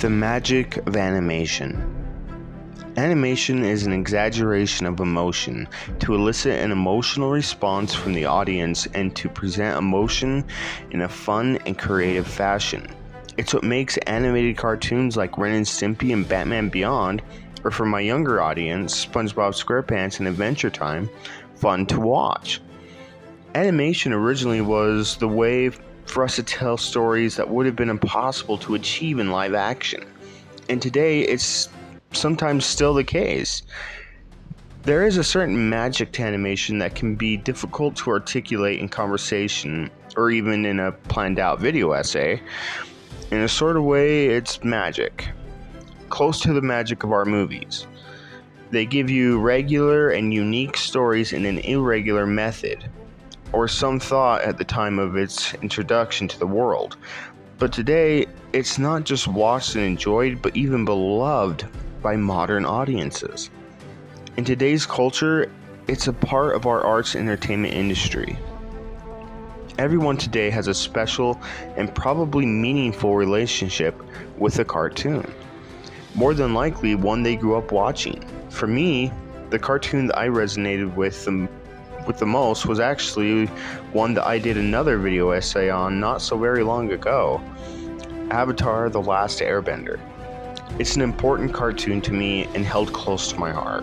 The magic of animation. Animation is an exaggeration of emotion to elicit an emotional response from the audience and to present emotion in a fun and creative fashion. It's what makes animated cartoons like Ren and Stimpy and Batman Beyond, or for my younger audience, SpongeBob SquarePants and Adventure Time, fun to watch. Animation originally was the way for us to tell stories that would have been impossible to achieve in live action. And today, it's sometimes still the case. There is a certain magic to animation that can be difficult to articulate in conversation or even in a planned out video essay. In a sort of way, it's magic. Close to the magic of our movies. They give you regular and unique stories in an irregular method, or some thought at the time of its introduction to the world. But today, it's not just watched and enjoyed, but even beloved by modern audiences. In today's culture, it's a part of our arts and entertainment industry. Everyone today has a special and probably meaningful relationship with a cartoon. More than likely, one they grew up watching. For me, the cartoon that I resonated with the most was actually one that I did another video essay on not so very long ago. Avatar: The Last Airbender. It's an important cartoon to me and held close to my heart.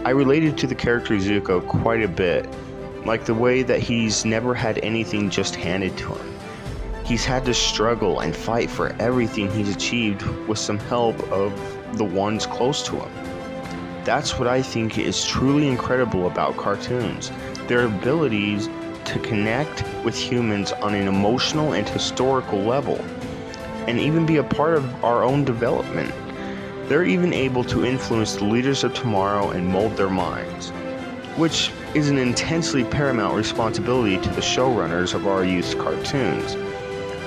I related to the character Zuko quite a bit, like the way that he's never had anything just handed to him. He's had to struggle and fight for everything he's achieved with some help of the ones close to him. That's what I think is truly incredible about cartoons. Their abilities to connect with humans on an emotional and historical level, and even be a part of our own development. They're even able to influence the leaders of tomorrow and mold their minds, which is an intensely paramount responsibility to the showrunners of our youth's cartoons.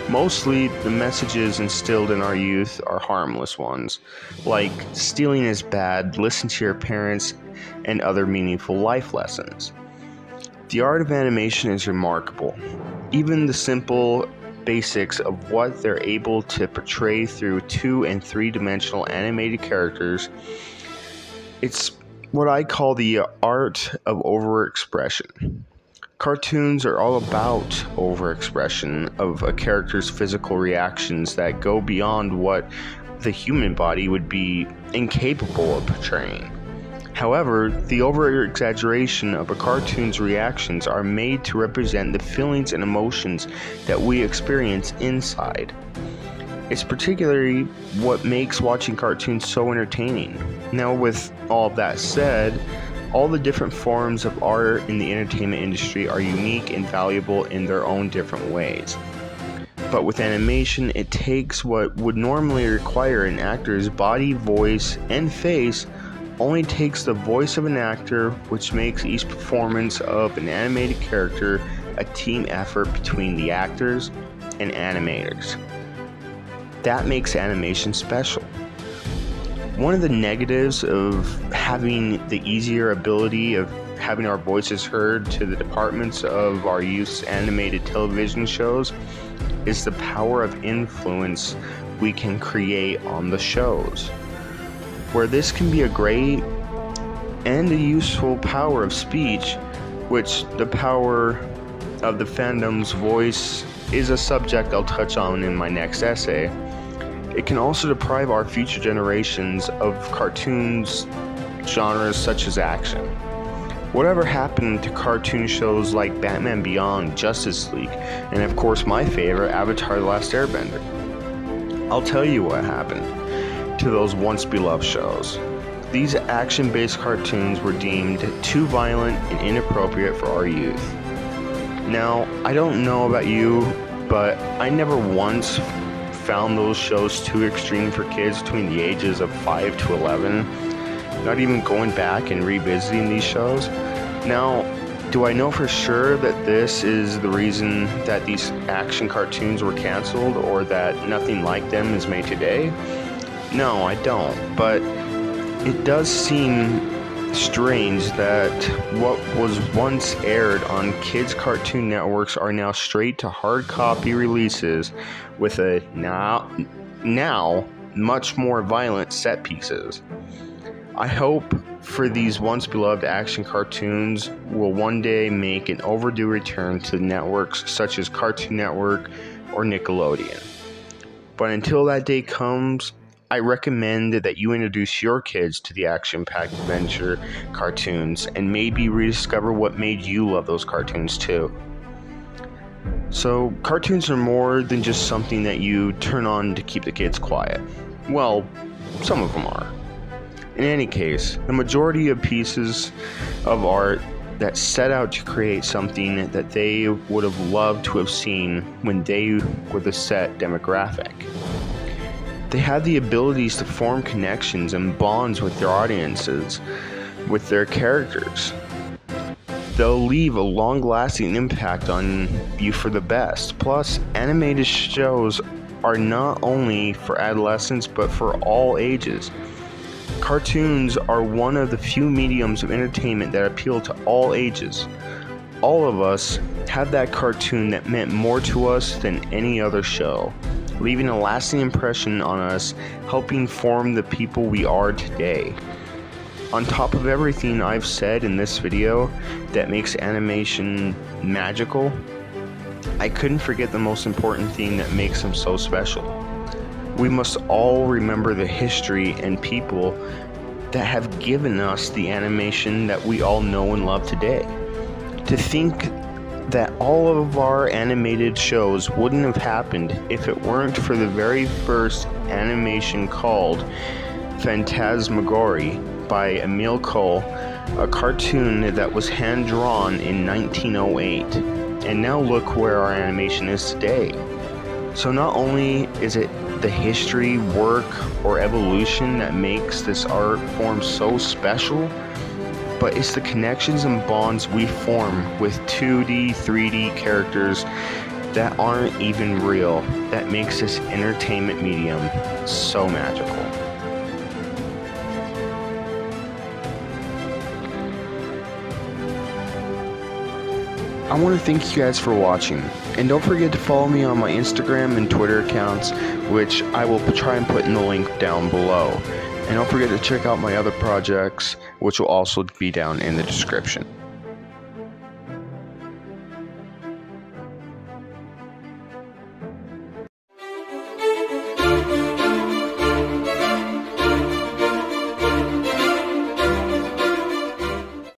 Mostly, the messages instilled in our youth are harmless ones, like stealing is bad, listen to your parents, and other meaningful life lessons. The art of animation is remarkable. Even the simple basics of what they're able to portray through 2- and 3-dimensional animated characters, it's what I call the art of overexpression. Cartoons are all about overexpression of a character's physical reactions that go beyond what the human body would be incapable of portraying. However, the over-exaggeration of a cartoon's reactions are made to represent the feelings and emotions that we experience inside. It's particularly what makes watching cartoons so entertaining. Now, with all of that said, all the different forms of art in the entertainment industry are unique and valuable in their own different ways. But with animation, it takes what would normally require an actor's body, voice, and face, only takes the voice of an actor, which makes each performance of an animated character a team effort between the actors and animators. That makes animation special. One of the negatives of having the easier ability of having our voices heard to the departments of our youth's animated television shows is the power of influence we can create on the shows. Where this can be a great and a useful power of speech, which the power of the fandom's voice is a subject I'll touch on in my next essay. It can also deprive our future generations of cartoons genres such as action. Whatever happened to cartoon shows like Batman Beyond, Justice League, and of course my favorite, Avatar: The Last Airbender? I'll tell you what happened to those once beloved shows. These action-based cartoons were deemed too violent and inappropriate for our youth. Now, I don't know about you, but I never once found those shows too extreme for kids between the ages of 5 to 11, not even going back and revisiting these shows. Now, do I know for sure that this is the reason that these action cartoons were canceled or that nothing like them is made today? No, I don't, but it does seem strange that what was once aired on kids' cartoon networks are now straight to hard copy releases with a now much more violent set pieces. I hope for these once beloved action cartoons will one day make an overdue return to networks such as Cartoon Network or Nickelodeon. But until that day comes, I recommend that you introduce your kids to the action-packed adventure cartoons and maybe rediscover what made you love those cartoons too. So, cartoons are more than just something that you turn on to keep the kids quiet. Well, some of them are. In any case, the majority of pieces of art that set out to create something that they would have loved to have seen when they were the set demographic. They have the abilities to form connections and bonds with their audiences, with their characters. They'll leave a long-lasting impact on you for the best. Plus, animated shows are not only for adolescents, but for all ages. Cartoons are one of the few mediums of entertainment that appeal to all ages. All of us have that cartoon that meant more to us than any other show, leaving a lasting impression on us, helping form the people we are today. On top of everything I've said in this video that makes animation magical, I couldn't forget the most important thing that makes them so special. We must all remember the history and people that have given us the animation that we all know and love today. To think that all of our animated shows wouldn't have happened if it weren't for the very first animation called Phantasmagorie by Emil Cole, a cartoon that was hand-drawn in 1908. And now look where our animation is today. So not only is it the history, work, or evolution that makes this art form so special, but it's the connections and bonds we form with 2D, 3D characters that aren't even real that makes this entertainment medium so magical. I want to thank you guys for watching, and don't forget to follow me on my Instagram and Twitter accounts, which I will try and put in the link down below. And don't forget to check out my other projects, which will also be down in the description.